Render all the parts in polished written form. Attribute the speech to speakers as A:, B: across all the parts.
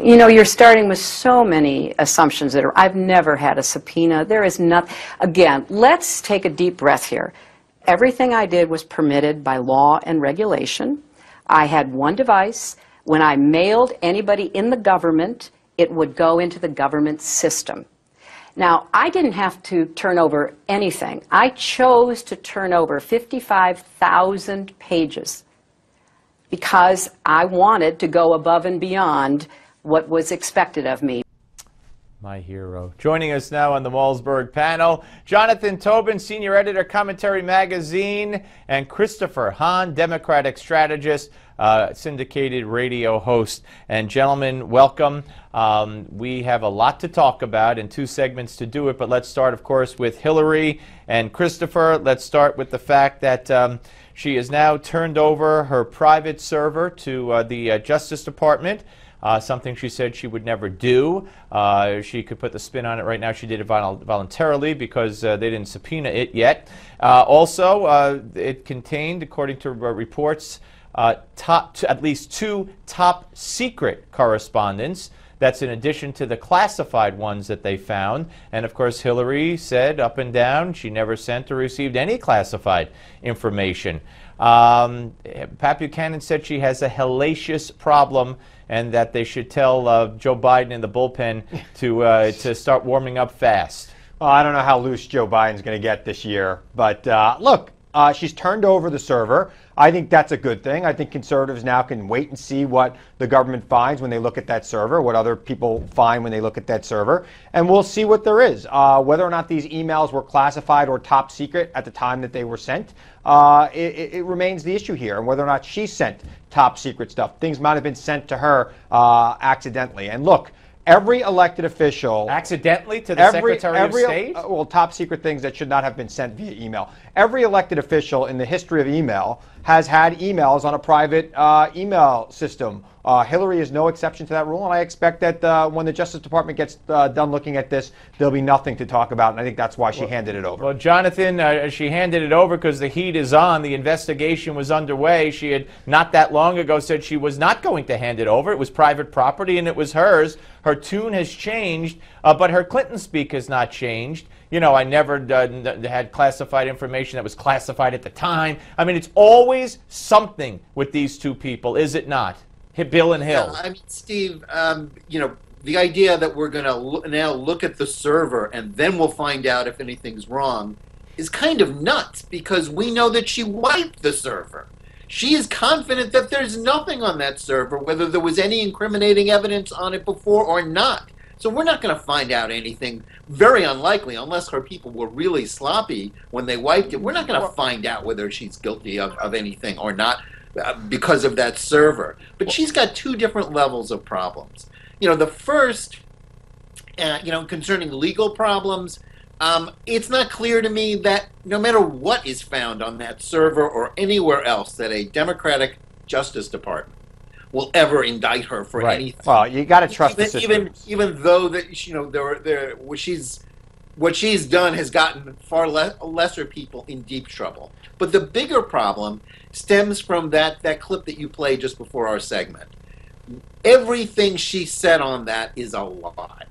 A: you know, you're starting with so many assumptions that are, I've never had a subpoena. There is nothing. Again, let's take a deep breath here. Everything I did was permitted by law and regulation. I had one device. When I mailed anybody in the government, it would go into the government system. Now, I didn't have to turn over anything. I chose to turn over 55,000 pages because I wanted to go above and beyond what was expected of me.
B: My hero. Joining us now on the Malzberg panel, Jonathan Tobin, senior editor, Commentary Magazine, and Christopher Hahn, Democratic strategist, syndicated radio host. And gentlemen, welcome. We have a lot to talk about and 2 segments to do it, but let's start, of course, with Hillary and Christopher. Let's start with the fact that she has now turned over her private server to the Justice Department. Something she said she would never do. She could put the spin on it right now. She did it voluntarily because they didn't subpoena it yet. Also, it contained, according to reports, at least 2 top secret correspondence. That's in addition to the classified ones that they found. And of course, Hillary said up and down she never sent or received any classified information. Pat Buchanan said she has a hellacious problem and that they should tell Joe Biden in the bullpen to start warming up fast.
C: Well, I don't know how loose Joe Biden's going to get this year, but look, she's turned over the server. I think that's a good thing. I think conservatives now can wait and see what the government finds when they look at that server, what other people find when they look at that server, and we'll see what there is. Whether or not these emails were classified or top secret at the time that they were sent, it remains the issue here, and whether or not she sent top secret stuff. Things might have been sent to her accidentally. And look, every elected official...
B: Accidentally to the Secretary of State?
C: Well, top secret things that should not have been sent via email. Every elected official in the history of email has had emails on a private email system. Hillary is no exception to that rule, and I expect that when the Justice Department gets done looking at this, there'll be nothing to talk about, and I think that's why she handed it over.
B: Well, Jonathan, she handed it over because the heat is on. The investigation was underway. She had not that long ago said she was not going to hand it over. It was private property, and it was hers. Her tune has changed, but her Clinton speak has not changed. You know, I never had classified information that was classified at the time. I mean, it's always something with these 2 people, is it not? Bill and Hill.
D: Yeah, I mean, Steve, you know, the idea that we're going to now look at the server and then we'll find out if anything's wrong is kind of nuts because we know that she wiped the server. She is confident that there's nothing on that server, whether there was any incriminating evidence on it before or not. So we're not going to find out anything, very unlikely, unless her people were really sloppy when they wiped it. We're not going to find out whether she's guilty of anything or not because of that server. But she's got 2 different levels of problems. You know, the first, you know, concerning legal problems, it's not clear to me that no matter what is found on that server or anywhere else that a Democratic Justice Department will ever indict her for anything.
C: Well, you got to trust the system.
D: Even though that, you know, what she's done has gotten far lesser people in deep trouble. But the bigger problem stems from that clip that you played just before our segment. Everything she said on that is a lie.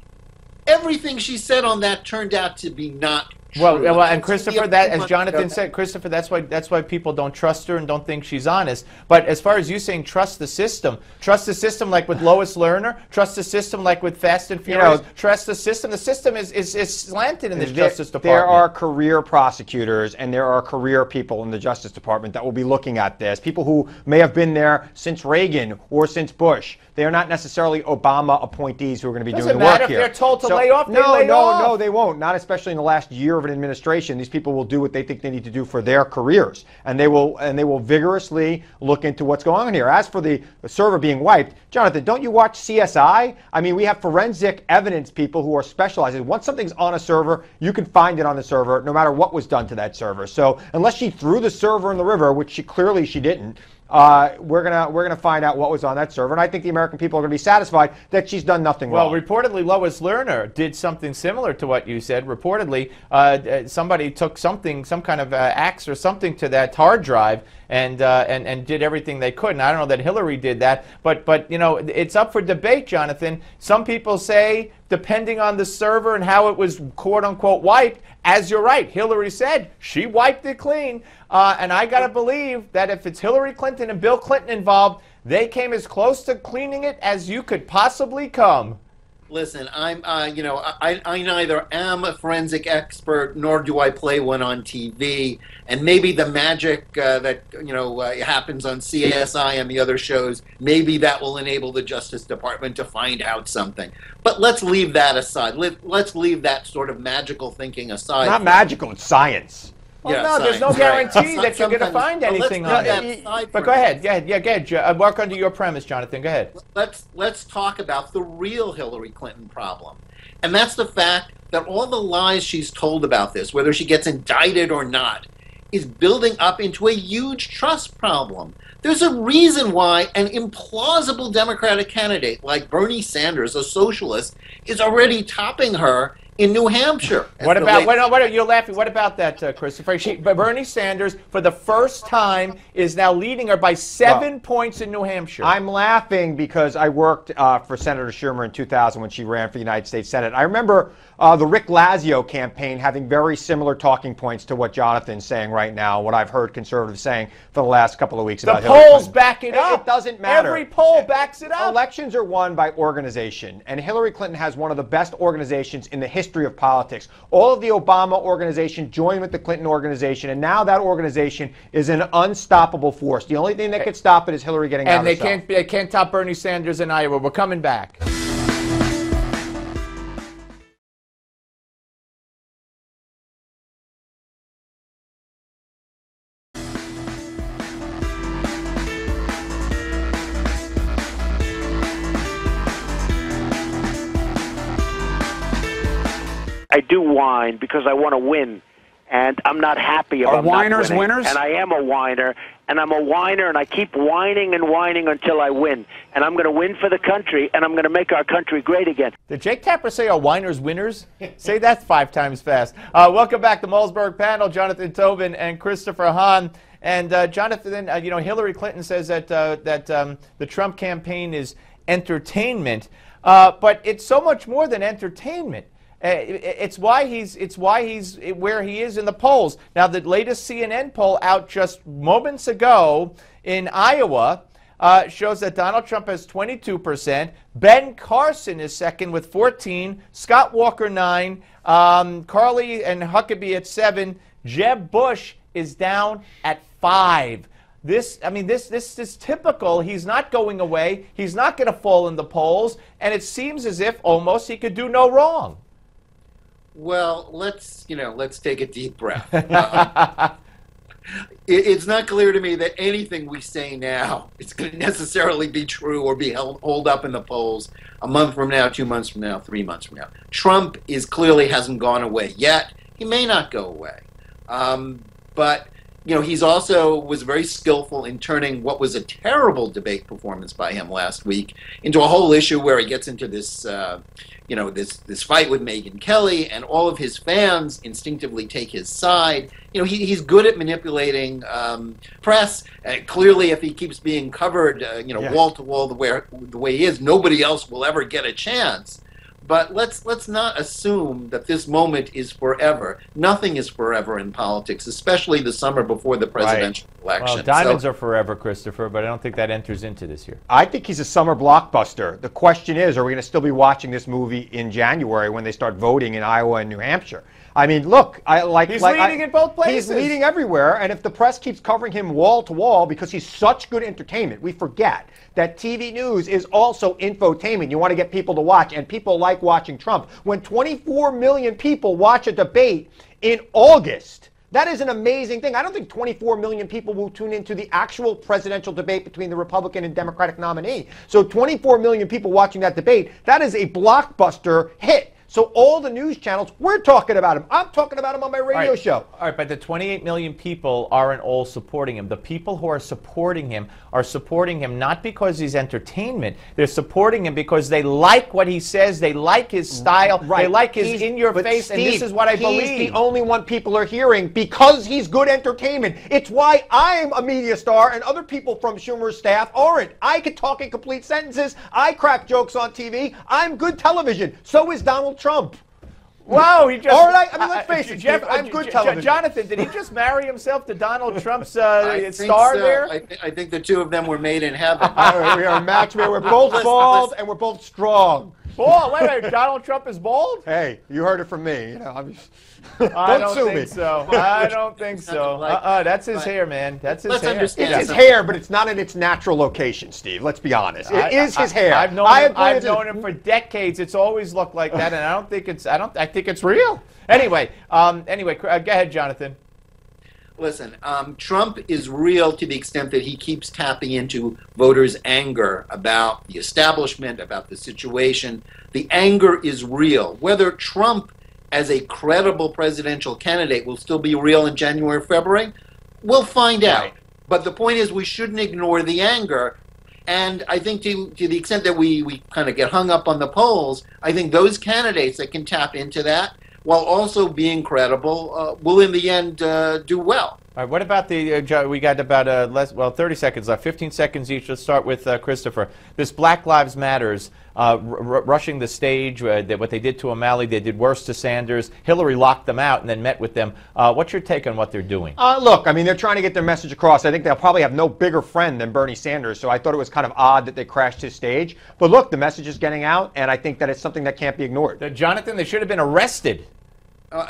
D: Everything she said on that turned out to be not true.
B: Well, and Christopher, that, as Jonathan said, Christopher, that's why people don't trust her and don't think she's honest. But as far as you saying, trust the system like with Lois Lerner, trust the system like with Fast and Furious, trust the system. The system is slanted in the Justice Department.
C: There are career prosecutors and there are career people in the Justice Department that will be looking at this. People who may have been there since Reagan or since Bush. They are not necessarily Obama appointees who are going to be doing the work here.
B: Doesn't matter if they're told to lay off, they lay off.
C: No, they won't. Not especially in the last year of an administration. These people will do what they think they need to do for their careers, and they will vigorously look into what's going on here. As for the server being wiped, Jonathan, don't you watch CSI? I mean, we have forensic evidence people who are specialized. Once something's on a server, you can find it on the server, no matter what was done to that server. So unless she threw the server in the river, which clearly she didn't, we're gonna find out what was on that server, and I think the American people are going to be satisfied that she's done nothing wrong.
B: Well, reportedly, Lois Lerner did something similar to what you said. Reportedly, somebody took some kind of axe or something to that hard drive and did everything they could. And I don't know that Hillary did that, but you know, it's up for debate, Jonathan. Some people say, depending on the server and how it was quote unquote wiped, as you're right, Hillary said she wiped it clean. And I got to believe that if it's Hillary Clinton and Bill Clinton involved, they came as close to cleaning it as you could possibly come.
D: Listen, I neither am a forensic expert nor do I play one on TV. And maybe the magic that happens on CSI and the other shows, maybe that will enable the Justice Department to find out something. But let's leave that aside. Let's leave that sort of magical thinking aside.
C: Not magical, it's science.
B: Well,
D: Yeah,
B: no, there's no
D: science,
B: guarantee
D: right.
B: that you're going to find anything on it. But go ahead. Work under your premise, Jonathan. Go ahead.
D: Let's talk about the real Hillary Clinton problem. And that's the fact that all the lies she's told about this, whether she gets indicted or not, is building up into a huge trust problem. There's a reason why an implausible Democratic candidate like Bernie Sanders, a socialist, is already topping her in New Hampshire.
B: What about, you're laughing, what about that, Christopher? Bernie Sanders, for the first time, is now leading her by 7 points in New Hampshire.
C: I'm laughing because I worked for Senator Schumer in 2000 when she ran for the United States Senate. I remember the Rick Lazio campaign having very similar talking points to what Jonathan's saying right now, what I've heard conservatives saying for the last couple of weeks about Hillary
B: Clinton. The polls
C: Clinton.
B: back it up.
C: It doesn't matter.
B: Every poll backs it up.
C: Elections are won by organization, and Hillary Clinton has one of the best organizations in the history of politics. All of the Obama organization joined with the Clinton organization, and now that organization is an unstoppable force. The only thing that could stop it is Hillary getting out herself.
B: And they can't top Bernie Sanders in Iowa. We're coming back.
E: I do whine because I want to win, and I'm not happy about not
F: whiners
E: winning.
F: winners?
E: And I am a whiner, and I'm a whiner, and I keep whining and whining until I win. And I'm going to win for the country, and I'm going to make our country great again.
B: Did Jake Tapper say are whiners winners? Say that 5 times fast. Welcome back to Malzberg panel, Jonathan Tobin and Christopher Hahn. And Jonathan, Hillary Clinton says that the Trump campaign is entertainment, but it's so much more than entertainment. It's why he's where he is in the polls. Now, the latest CNN poll out just moments ago in Iowa shows that Donald Trump has 22%. Ben Carson is second with 14. Scott Walker 9. Carly and Huckabee at 7. Jeb Bush is down at 5. This is typical. He's not going away. He's not going to fall in the polls, and it seems as if almost he could do no wrong.
D: Well, let's take a deep breath. It's not clear to me that anything we say now is going to necessarily be true or be hold up in the polls a month from now, 2 months from now, 3 months from now. Trump clearly hasn't gone away yet. He may not go away. But he's also was very skillful in turning what was a terrible debate performance by him last week into a whole issue where he gets into this, this fight with Megyn Kelly, and all of his fans instinctively take his side. He's good at manipulating press. Clearly, if he keeps being covered, wall to wall the way he is, nobody else will ever get a chance. But let's not assume that this moment is forever. Nothing is forever in politics, especially the summer before the presidential election.
B: Well, diamonds are forever, Christopher, but I don't think that enters into this year.
C: I think he's a summer blockbuster. The question is, are we going to still be watching this movie in January when they start voting in Iowa and New Hampshire? I mean, look,
B: he's leading in both places.
C: He's leading everywhere, and if the press keeps covering him wall to wall because he's such good entertainment, we forget that TV news is also infotainment. You want to get people to watch, and people like watching Trump. When 24 million people watch a debate in August, that is an amazing thing. I don't think 24 million people will tune into the actual presidential debate between the Republican and Democratic nominee. So 24 million people watching that debate, that is a blockbuster hit. So all the news channels, we're talking about him. I'm talking about him on my radio show.
B: All right, but the 28 million people aren't all supporting him. The people who are supporting him not because he's entertainment. They're supporting him because they like what he says. They like his style.
C: Right.
B: They like his in-your-face, and this is what I believe.
C: He's the only one people are hearing because he's good entertainment. It's why I'm a media star and other people from Schumer's staff aren't. I can talk in complete sentences. I crack jokes on TV. I'm good television. So is Donald Trump.
B: Wow, he just...
C: All right, I mean, let's face it,
B: Jeff,
C: Steve, I'm good television.
B: Jonathan, did he just marry himself to Donald Trump's star there?
D: I think the two of them were made in heaven.
C: We are a match made. We're both bald and we're both strong.
B: Oh, wait, Donald Trump is bald?
C: Hey, you heard it from me. You know,
B: I don't
C: sue
B: think
C: me.
B: so. I don't think so. That's his hair, man. That's his hair.
D: Understand
C: it's his hair, but it's not in its natural location, Steve. Let's be honest. It is his hair.
B: I've known him for decades. It's always looked like that, and I think it's real. Anyway, go ahead, Jonathan.
D: Listen, Trump is real to the extent that he keeps tapping into voters' anger about the establishment, about the situation. The anger is real. Whether Trump, as a credible presidential candidate, will still be real in January, February, we'll find out. But the point is we shouldn't ignore the anger. And I think to the extent that we kind of get hung up on the polls, I think those candidates that can tap into that while also being credible, will in the end do well.
B: All right, what about we got about 30 seconds left, 15 seconds each. Let's start with Christopher. This Black Lives Matters, rushing the stage, what they did to O'Malley, they did worse to Sanders. Hillary locked them out and then met with them. What's your take on what they're doing?
C: Look, I mean, they're trying to get their message across. I think they'll probably have no bigger friend than Bernie Sanders, so I thought it was kind of odd that they crashed his stage. But look, the message is getting out, and I think that it's something that can't be ignored.
B: Jonathan, they should have been arrested.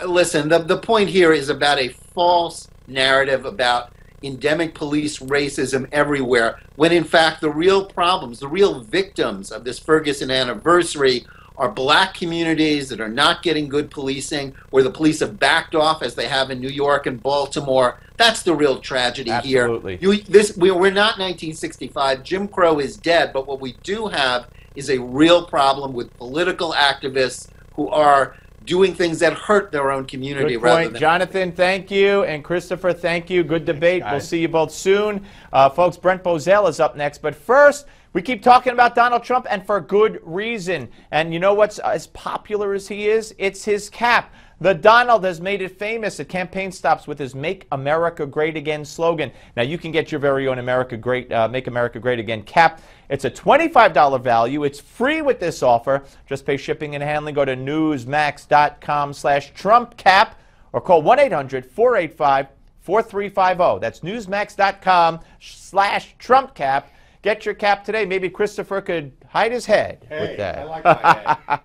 D: Listen, the point here is about a false narrative about endemic police racism everywhere, when in fact the real problems, the real victims of this Ferguson anniversary are black communities that are not getting good policing, where the police have backed off as they have in New York and Baltimore. That's the real tragedy here. We're not 1965. Jim Crow is dead, but what we do have is a real problem with political activists who are doing things that hurt their own community.
B: Good point. Jonathan, thank you. And Christopher, thank you. Good debate. We'll see you both soon. Folks, Brent Bozell is up next. But first, we keep talking about Donald Trump, and for good reason. And you know what's as popular as he is? It's his cap. The Donald has made it famous at campaign stops with his Make America Great Again slogan. Now, you can get your very own Make America Great Again cap. It's a $25 value. It's free with this offer. Just pay shipping and handling. Go to newsmax.com/TrumpCap or call 1-800-485-4350. That's newsmax.com/TrumpCap. Get your cap today. Maybe Christopher could hide his head with that.
C: I like my head.